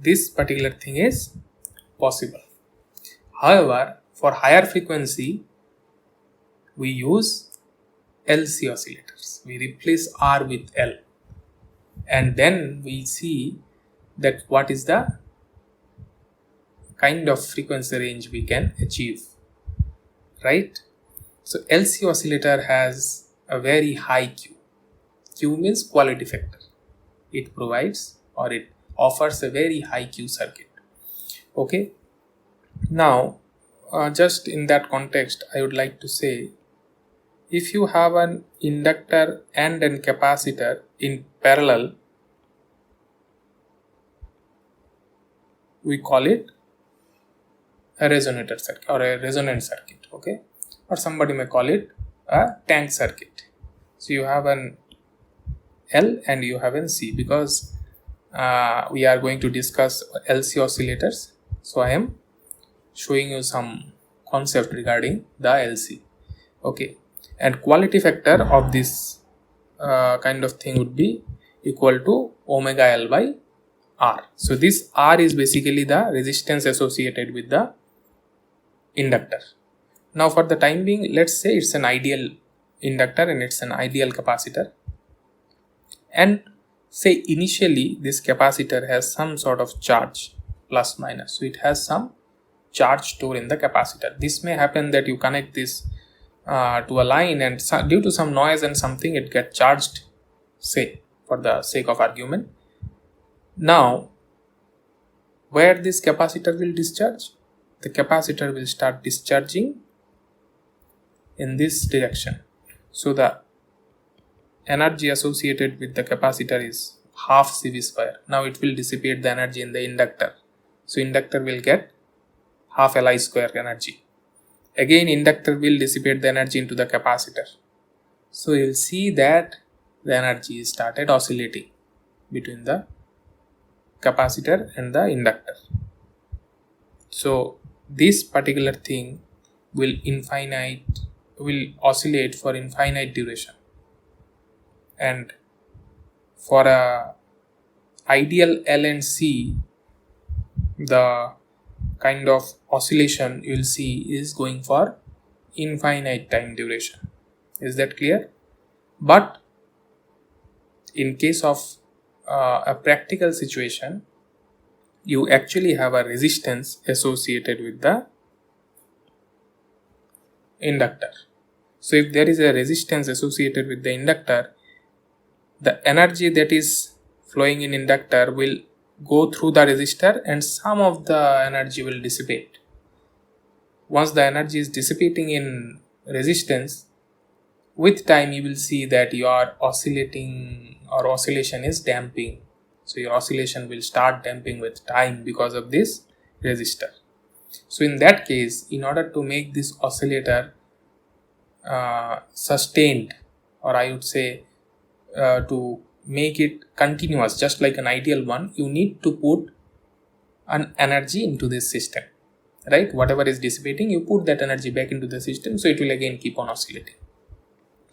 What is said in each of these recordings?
this particular thing is possible. However, for higher frequency, we use LC oscillators. We replace R with L, and then we see that what is the kind of frequency range we can achieve, right? So LC oscillator has a very high Q. Q means quality factor. It provides or it offers a very high Q circuit. Okay. Now, just in that context, I would like to say, if you have an inductor and a capacitor in parallel, we call it a resonator circuit or a resonant circuit, okay, or somebody may call it a tank circuit. So you have an L and you have an C, because we are going to discuss LC oscillators. So I am showing you some concept regarding the LC, okay, and quality factor of this kind of thing would be equal to omega L by R. So this R is basically the resistance associated with the inductor. Now for the time being, let's say it's an ideal inductor and it's an ideal capacitor, and say initially this capacitor has some sort of charge, plus minus, so it has some charge stored in the capacitor. This may happen that you connect this to a line, and due to some noise and something it gets charged, say for the sake of argument. Now where this capacitor will discharge? The capacitor will start discharging in this direction. So the energy associated with the capacitor is half CV square. Now it will dissipate the energy in the inductor. So inductor will get half Li square energy. Again inductor will dissipate the energy into the capacitor. So you will see that the energy started oscillating between the capacitor and the inductor. So this particular thing will oscillate for infinite duration, and for a ideal L and C, the kind of oscillation you will see is going for infinite time duration. Is that clear? But in case of a practical situation, you actually have a resistance associated with the inductor. So if there is a resistance associated with the inductor, the energy that is flowing in inductor will go through the resistor and some of the energy will dissipate. Once the energy is dissipating in resistance, with time you will see that your oscillation is damping. So your oscillation will start damping with time because of this resistor. So in that case, in order to make this oscillator sustained, or I would say to make it continuous just like an ideal one, you need to put an energy into this system, right? Whatever is dissipating, you put that energy back into the system, so it will again keep on oscillating.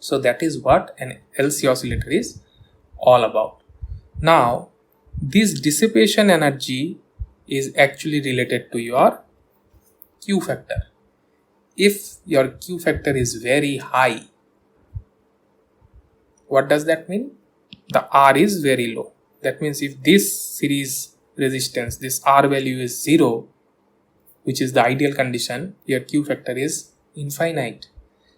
So that is what an LC oscillator is all about. Now this dissipation energy is actually related to your Q factor. If your Q factor is very high, what does that mean? The R is very low. That means if this series resistance, this R value is 0, which is the ideal condition, your Q factor is infinite.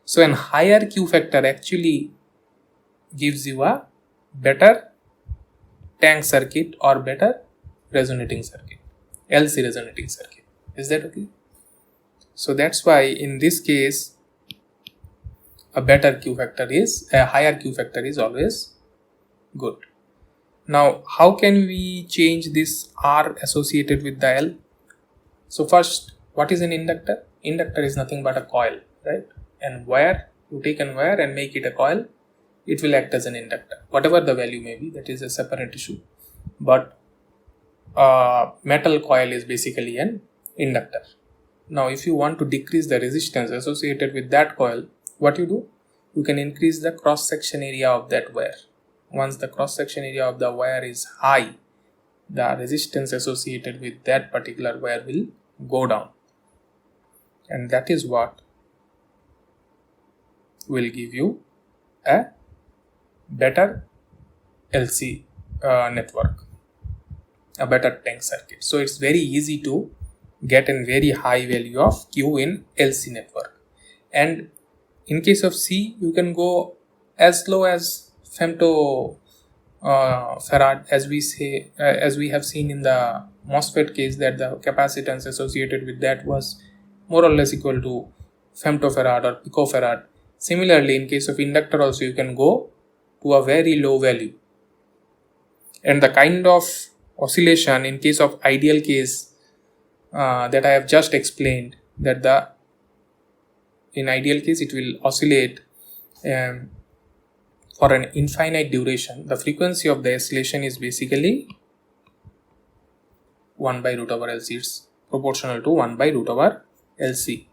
So an higher Q factor actually gives you a better tank circuit or better resonating circuit, LC resonating circuit. Is that okay? So that's why in this case a higher Q factor is always good. Now how can we change this R associated with the L? So first, what is an inductor? Inductor is nothing but a coil, right? And wire, you take a wire and make it a coil, it will act as an inductor. Whatever the value may be, that is a separate issue. But metal coil is basically an inductor. Now if you want to decrease the resistance associated with that coil, what you do? You can increase the cross section area of that wire. Once the cross section area of the wire is high, the resistance associated with that particular wire will go down, and that is what will give you a better LC network, a better tank circuit. So it's very easy to get a very high value of Q in LC network. And in case of C, you can go as low as femto farad, as we have seen in the MOSFET case, that the capacitance associated with that was more or less equal to femtofarad or picofarad. Similarly, in case of inductor also, you can go to a very low value. And the kind of oscillation in case of ideal case that I have just explained, that in ideal case it will oscillate for an infinite duration. The frequency of the oscillation is basically 1 by root over LC. It's proportional to 1 by root over LC.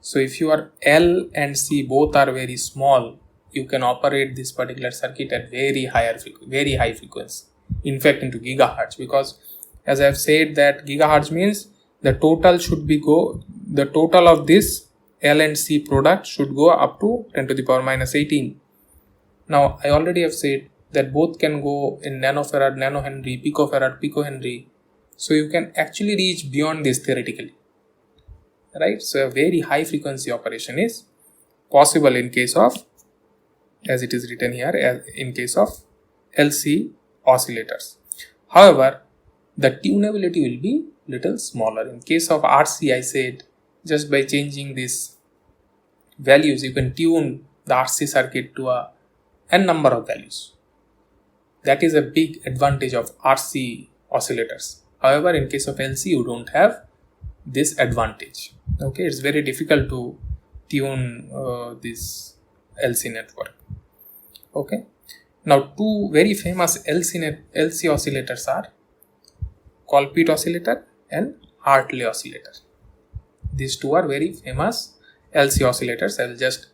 So if your L and C both are very small, you can operate this particular circuit at very high frequency, in fact into gigahertz, because as I have said that gigahertz means the total of this L and C product should go up to 10 to the power minus 18. Now I already have said that both can go in nanofarad, nanohenry, picofarad, picohenry. So you can actually reach beyond this theoretically, right? So a very high frequency operation is possible in case of, as it is written here, in case of LC oscillators. However, the tunability will be little smaller. In case of RC, I said just by changing these values, you can tune the RC circuit to a n number of values. That is a big advantage of RC oscillators. However, in case of LC, you don't have this advantage. Okay, it's very difficult to tune this LC network. Okay, now two very famous LC oscillators are Colpite oscillator and Hartley oscillator. These two are very famous LC oscillators. I will just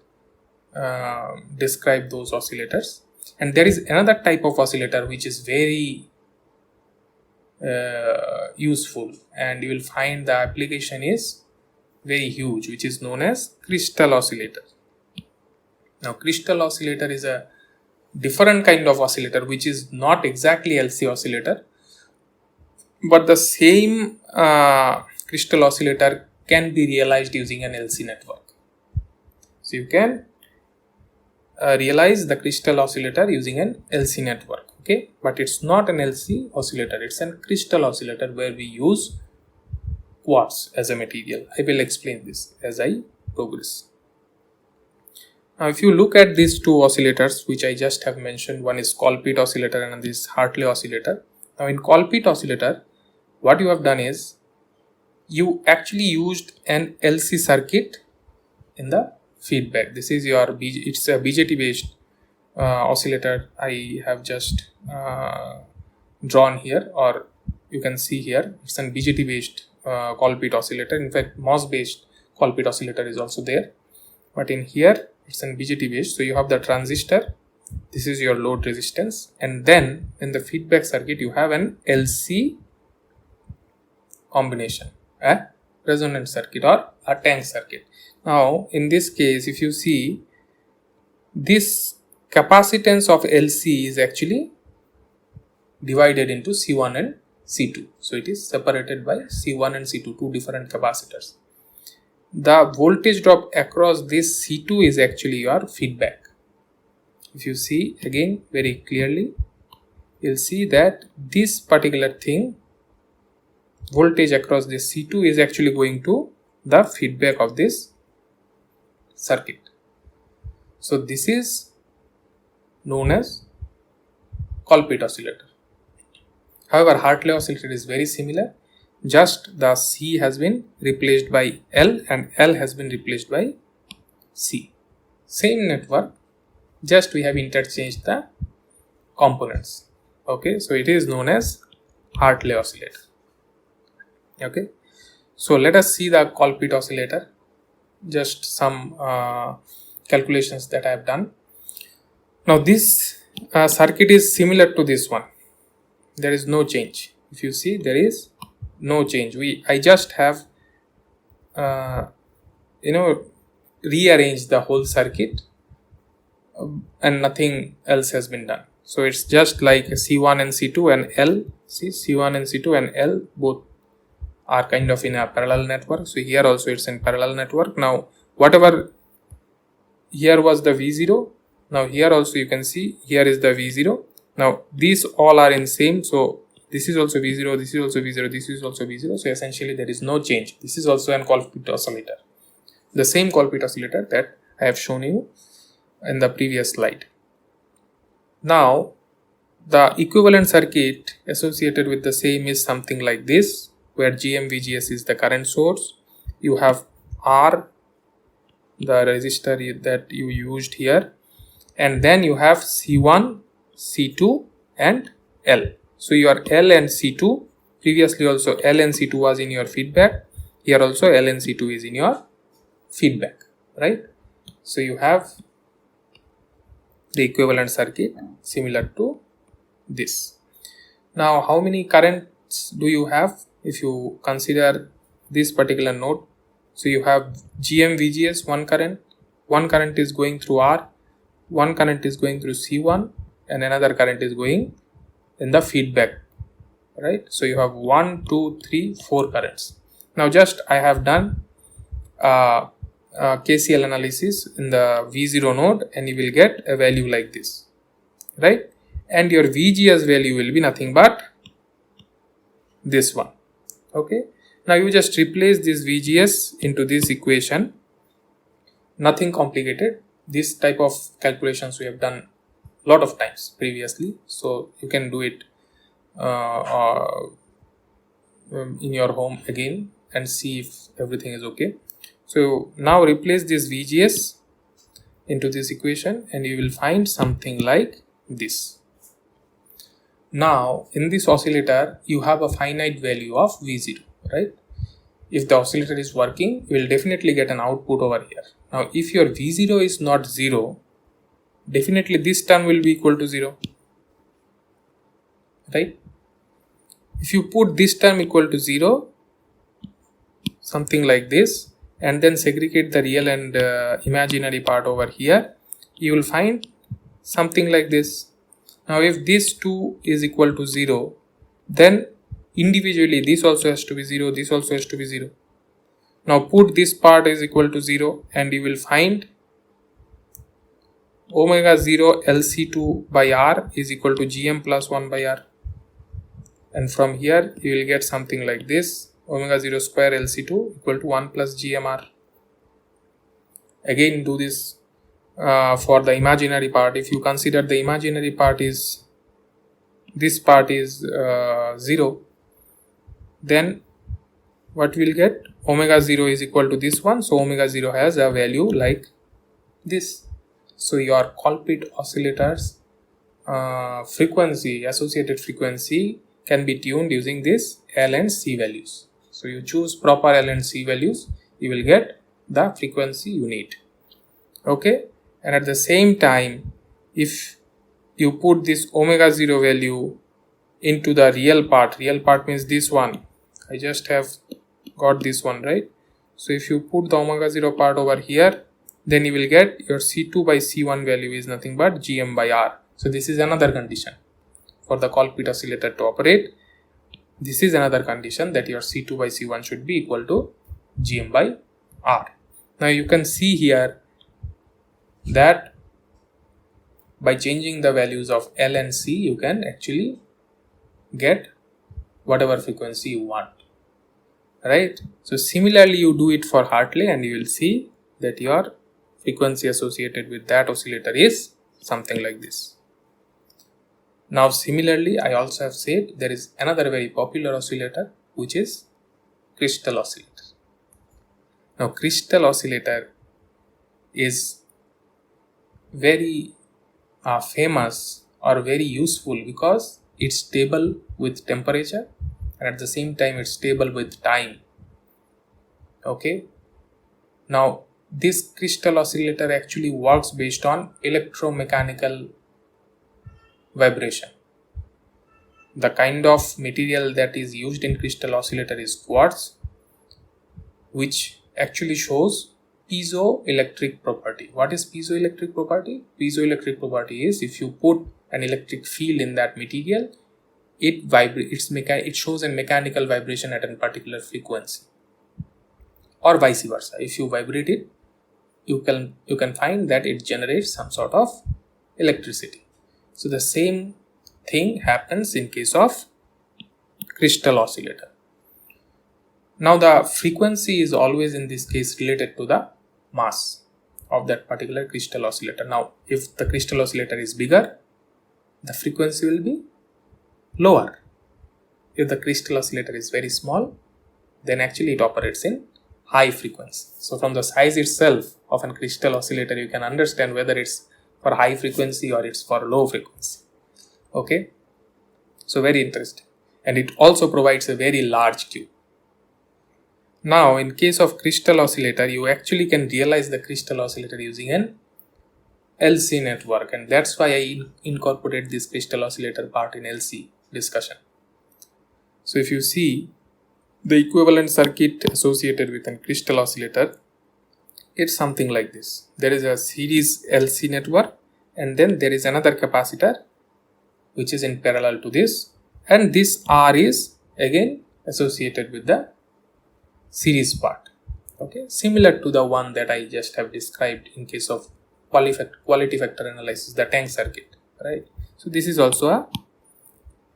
describe those oscillators. And there is another type of oscillator which is very useful, and you will find the application is very huge, which is known as crystal oscillator. Now crystal oscillator is a different kind of oscillator which is not exactly LC oscillator, but the same crystal oscillator can be realized using an LC network. So you can realize the crystal oscillator using an LC network, okay, but it's not an LC oscillator, it's a crystal oscillator where we use quartz as a material. I will explain this as I progress. Now if you look at these two oscillators which I just have mentioned, one is Colpite oscillator and this is Hartley oscillator. Now in Colpite oscillator, what you have done is you actually used an LC circuit in the feedback. This is your it's a BJT based oscillator I have just drawn here, or you can see here it's an BJT based Colpite oscillator. In fact, MOS based Colpite oscillator is also there, but in here it's an BJT based. So you have the transistor, this is your load resistance, and then in the feedback circuit you have an LC combination, a resonant circuit or a tank circuit. Now in this case, if you see, this capacitance of LC is actually divided into C1 and C2. So it is separated by C1 and C2, two different capacitors. The voltage drop across this C2 is actually your feedback. If you see again very clearly, you'll see that this particular thing, voltage across this C2 is actually going to the feedback of this circuit. So this is known as Colpite oscillator. However, Hartley oscillator is very similar, just the C has been replaced by L and L has been replaced by C. Same network, just we have interchanged the components. Okay, so it is known as Hartley oscillator. Okay, so let us see the Colpite oscillator, just some calculations that I have done. Now this circuit is similar to this one. there is no change. If you see, there is no change. I just have rearranged the whole circuit, and nothing else has been done. So it's just like C1 and C2 and L. See, C1 and C2 and L both are kind of in a parallel network. So here also it's in parallel network. Now whatever here was the V0, now here also you can see here is the V0. Now these all are in same, so this is also V0, this is also V0, this is also V0. So essentially there is no change. This is also an Colpitts oscillator, the same Colpitts oscillator that I have shown you in the previous slide. Now the equivalent circuit associated with the same is something like this, where GM-VGS is the current source. You have R, the resistor that you used here, and then you have C1, C2 and L. So your L and C2, previously also L and C2 was in your feedback, here also L and C2 is in your feedback, right? So you have the equivalent circuit similar to this. Now how many currents do you have if you consider this particular node? So you have GM-VGS, one current is going through R, one current is going through C1 and another current is going in the feedback, right? So you have 1, 2, 3, 4 currents. Now just I have done KCL analysis in the V0 node, and you will get a value like this, right? And your VGS value will be nothing but this one. Okay, now you just replace this VGS into this equation, nothing complicated. This type of calculations we have done a lot of times previously, so you can do it in your home again and see if everything is okay. So now replace this VGS into this equation and you will find something like this. Now in this oscillator you have a finite value of V0, right? If the oscillator is working, you will definitely get an output over here. Now if your V0 is not 0, definitely this term will be equal to 0, right? If you put this term equal to 0, something like this, and then segregate the real and imaginary part over here, you will find something like this. Now if this 2 is equal to 0, then individually this also has to be 0, this also has to be 0. Now put this part is equal to 0 and you will find omega 0 LC2 by R is equal to GM plus 1 by R. And from here you will get something like this, omega 0 square LC2 equal to 1 plus GMR. Again do this for the imaginary part. If you consider the imaginary part is, this part is 0, then what we will get? Omega 0 is equal to this one, so omega 0 has a value like this. So your Colpitts oscillators frequency, associated frequency can be tuned using this L and C values. So you choose proper L and C values, you will get the frequency you need. Okay, and at the same time, if you put this omega 0 value into the real part means this one, I just have got this one, right? So if you put the omega 0 part over here, then you will get your C2 by C1 value is nothing but GM by R. So this is another condition for the Colpitts oscillator to operate. This is another condition that your C2 by C1 should be equal to GM by R. Now you can see here that by changing the values of L and C, you can actually get whatever frequency you want, right? So similarly you do it for Hartley and you will see that your frequency associated with that oscillator is something like this. Now similarly, I also have said there is another very popular oscillator which is crystal oscillator. Now crystal oscillator is very famous or very useful because it's stable with temperature and at the same time it's stable with time. Okay, now this crystal oscillator actually works based on electromechanical vibration. the kind of material that is used in crystal oscillator is quartz, which actually shows piezoelectric property. What is piezoelectric property? Piezoelectric property is if you put an electric field in that material, it vibrates. It shows a mechanical vibration at a particular frequency, or vice versa. If you vibrate it, you can find that it generates some sort of electricity. So the same thing happens in case of crystal oscillator. Now the frequency is always in this case related to the mass of that particular crystal oscillator. Now if the crystal oscillator is bigger, the frequency will be lower. If the crystal oscillator is very small, then actually it operates in high frequency. So from the size itself of a crystal oscillator, you can understand whether it's for high frequency or it's for low frequency. Okay, so very interesting, and it also provides a very large Q. Now in case of crystal oscillator, you actually can realize the crystal oscillator using an LC network, and that's why I incorporate this crystal oscillator part in LC discussion. So if you see the equivalent circuit associated with a crystal oscillator, it's something like this. There is a series LC network, and then there is another capacitor which is in parallel to this, and this R is again associated with the series part. Okay, similar to the one that I just have described in case of quality factor analysis, the tank circuit, right? So this is also a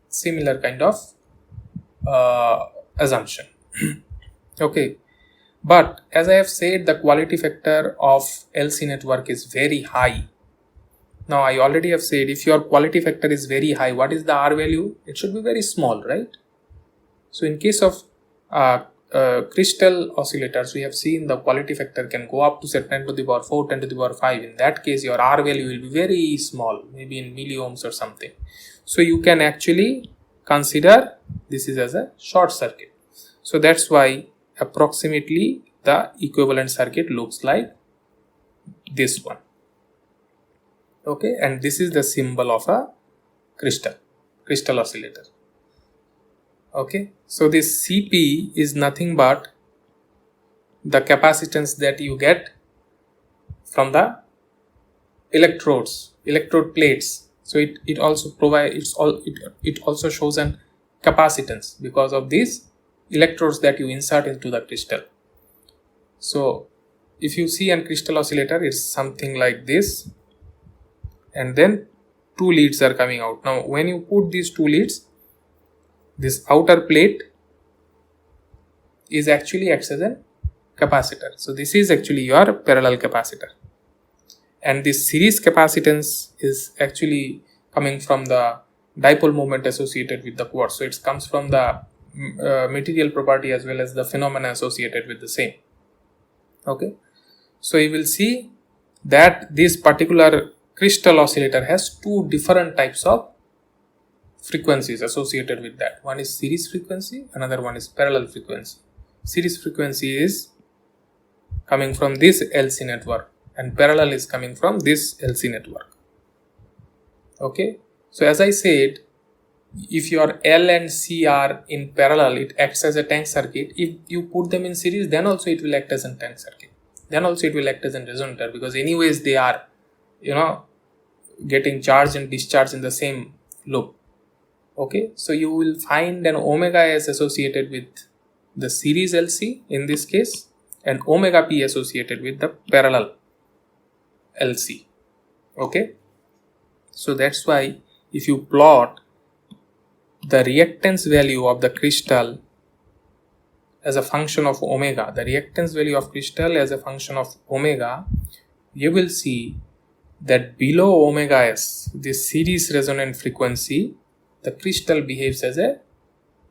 similar kind of assumption. Okay, but as I have said, the quality factor of LC network is very high. Now I already have said, if your quality factor is very high, what is the R value? It should be very small, right? So in case of crystal oscillators, we have seen the quality factor can go up to say 10 to the power 4, 10 to the power 5. In that case, your R value will be very small, maybe in milliohms or something. So you can actually consider this is as a short circuit. So that's why approximately the equivalent circuit looks like this one. Okay, and this is the symbol of a crystal oscillator. Okay, so this Cp is nothing but the capacitance that you get from the electrode plates. So it also provides, it also shows an capacitance because of these electrodes that you insert into the crystal. So if you see a crystal oscillator, it's something like this, and then two leads are coming out. Now when you put these two leads, this outer plate is actually acts as a capacitor. So this is actually your parallel capacitor, and this series capacitance is actually coming from the dipole moment associated with the quartz. So it comes from the material property as well as the phenomena associated with the same. Okay, so you will see that this particular crystal oscillator has two different types of frequencies associated with that. One is series frequency, another one is parallel frequency. Series frequency is coming from this LC network, and parallel is coming from this LC network. Okay, so as I said, if your L and C are in parallel, it acts as a tank circuit. If you put them in series, then also it will act as a tank circuit. Then also it will act as a resonator, because anyways they are, getting charged and discharged in the same loop. Okay, so you will find an omega S associated with the series LC in this case, and omega P associated with the parallel LC. Okay, so that's why if you plot the reactance value of the crystal as a function of omega, the reactance value of crystal as a function of omega, you will see that below omega S, this series resonant frequency, the crystal behaves as a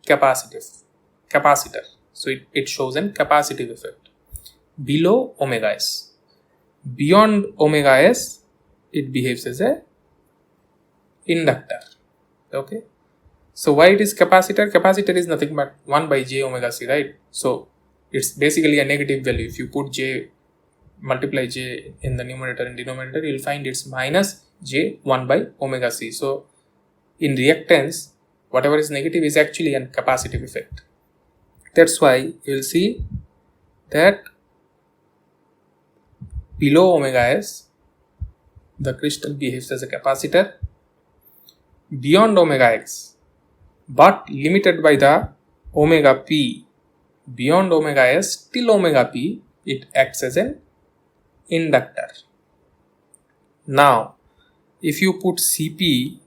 capacitor. So it shows a capacitive effect below omega S. Beyond omega S, it behaves as a inductor. Okay, so why it is capacitor? Capacitor is nothing but 1 by j omega c, right? So it's basically a negative value. If you put j, multiply j in the numerator and denominator, you will find it's minus j 1 by omega c. So in reactance, Whatever is negative is actually a capacitive effect. That's why you will see that below omega s, the crystal behaves as a capacitor. Beyond omega x, but limited by the omega p, beyond omega s till omega p, it acts as an inductor. Now, if you put Cp,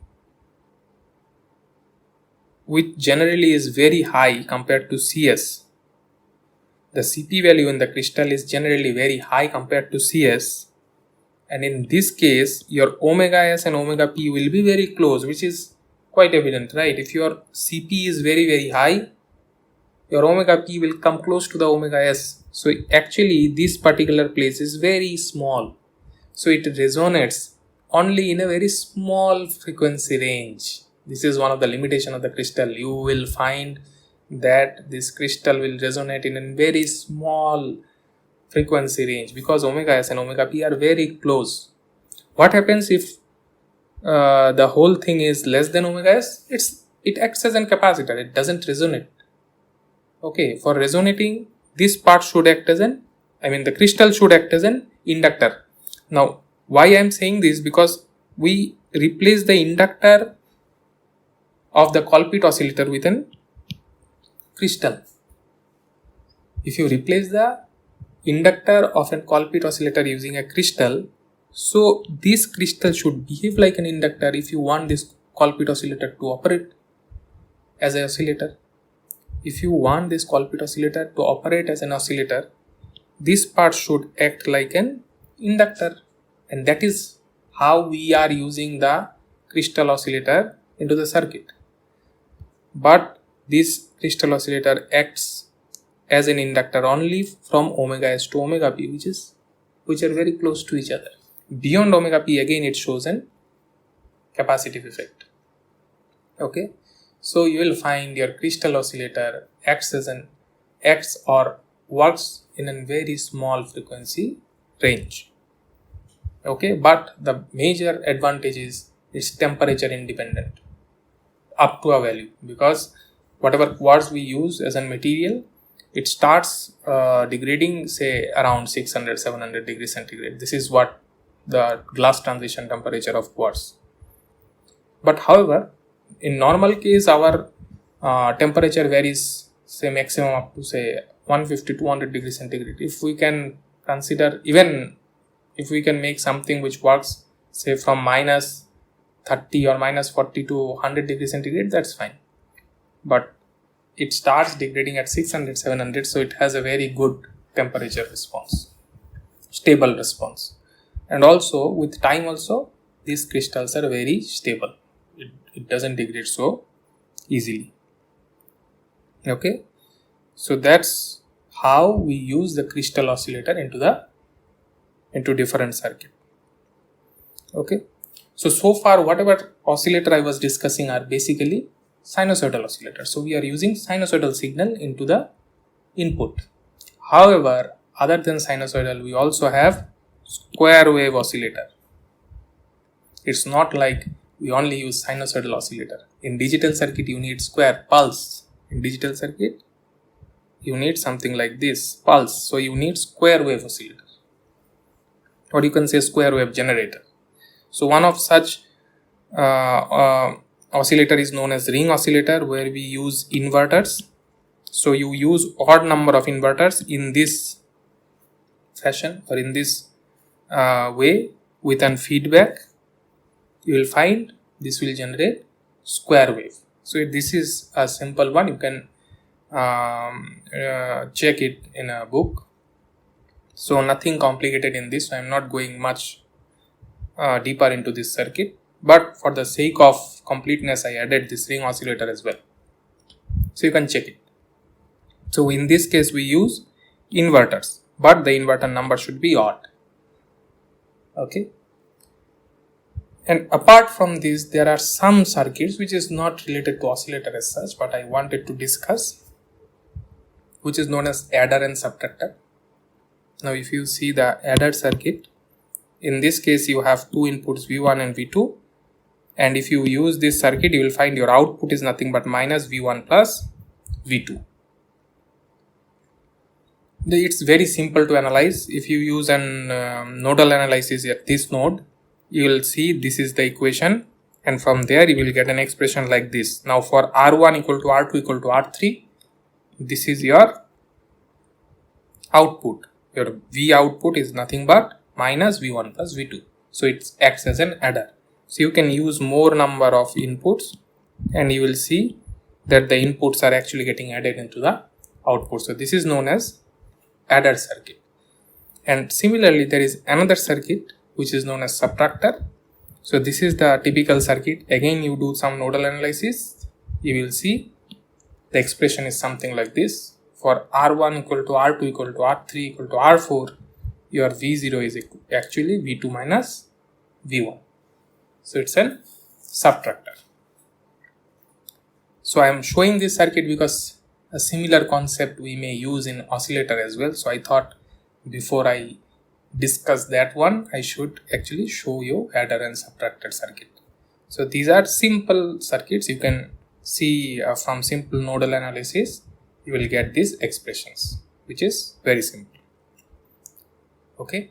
which generally is very high compared to Cs, the Cp value in the crystal is generally very high compared to Cs, and in this case your omega s and omega p will be very close, which is quite evident, right? If your Cp is very high, your omega p will come close to the omega s. So actually this particular place is very small, so it resonates only in a very small frequency range. This is one of the limitation of the crystal. You will find that this crystal will resonate in a very small frequency range because omega s and omega p are very close. What happens if the whole thing is less than omega s? It acts as a capacitor. It doesn't resonate. Okay, for resonating, this part should act as the crystal should act as an inductor. Now, why I am saying this? Because we replace the inductor of the Colpite oscillator with an crystal. If you replace the inductor of an Colpite oscillator using a crystal, so this crystal should behave like an inductor if you want this Colpite oscillator to operate as an oscillator. If you want this Colpite oscillator to operate as an oscillator, this part should act like an inductor, and that is how we are using the crystal oscillator into the circuit. But this crystal oscillator acts as an inductor only from omega s to omega p, which are very close to each other. Beyond omega p, again it shows an capacitive effect. Okay, so you will find your crystal oscillator acts or works in a very small frequency range. Okay, but the major advantage is it's temperature independent up to a value, because whatever quartz we use as a material, it starts degrading say around 600-700 degrees centigrade. This is what the glass transition temperature of quartz. But however, in normal case our temperature varies say maximum up to say 150-200 degrees centigrade. If we can consider, even if we can make something which works say from minus 30 or minus 40 to 100 degrees centigrade, that's fine. But it starts degrading at 600-700, so it has a very good temperature response, stable response. And also with time also, these crystals are very stable. It doesn't degrade so easily. Okay, so that's how we use the crystal oscillator into different circuit. Okay, so far whatever oscillator I was discussing are basically sinusoidal oscillator. So we are using sinusoidal signal into the input. However, other than sinusoidal, we also have square wave oscillator. It's not like we only use sinusoidal oscillator. In digital circuit, you need square pulse. In digital circuit, you need something like this, pulse. So you need square wave oscillator, or you can say square wave generator. So one of such oscillator is known as ring oscillator, where we use inverters. So you use odd number of inverters in this fashion or in this way with an feedback. You will find this will generate square wave. So this is a simple one. You can check it in a book. So nothing complicated in this. So I am not going much deeper into this circuit, but for the sake of completeness, I added this ring oscillator as well. So you can check it. So in this case, we use inverters, but the inverter number should be odd. Okay. And apart from this, there are some circuits which is not related to oscillator as such, but I wanted to discuss, which is known as adder and subtractor. Now, if you see the adder circuit, in this case, you have two inputs V1 and V2, and if you use this circuit, you will find your output is nothing but minus V1 plus V2. It's very simple to analyze. If you use an nodal analysis at this node, you will see this is the equation, and from there you will get an expression like this. Now for R1 equal to R2 equal to R3, this is your output. Your V output is nothing but minus V1 plus V2. So it acts as an adder. So you can use more number of inputs and you will see that the inputs are actually getting added into the output. So this is known as adder circuit. And similarly, there is another circuit which is known as subtractor. So this is the typical circuit. Again, you do some nodal analysis, you will see the expression is something like this. For R1 equal to R2 equal to R3 equal to R4, your V0 is actually V2 minus V1. So it's a subtractor. So I am showing this circuit because a similar concept we may use in oscillator as well. So I thought before I discuss that one, I should actually show you adder and subtractor circuit. So these are simple circuits. You can see from simple nodal analysis, you will get these expressions, which is very simple. Okay.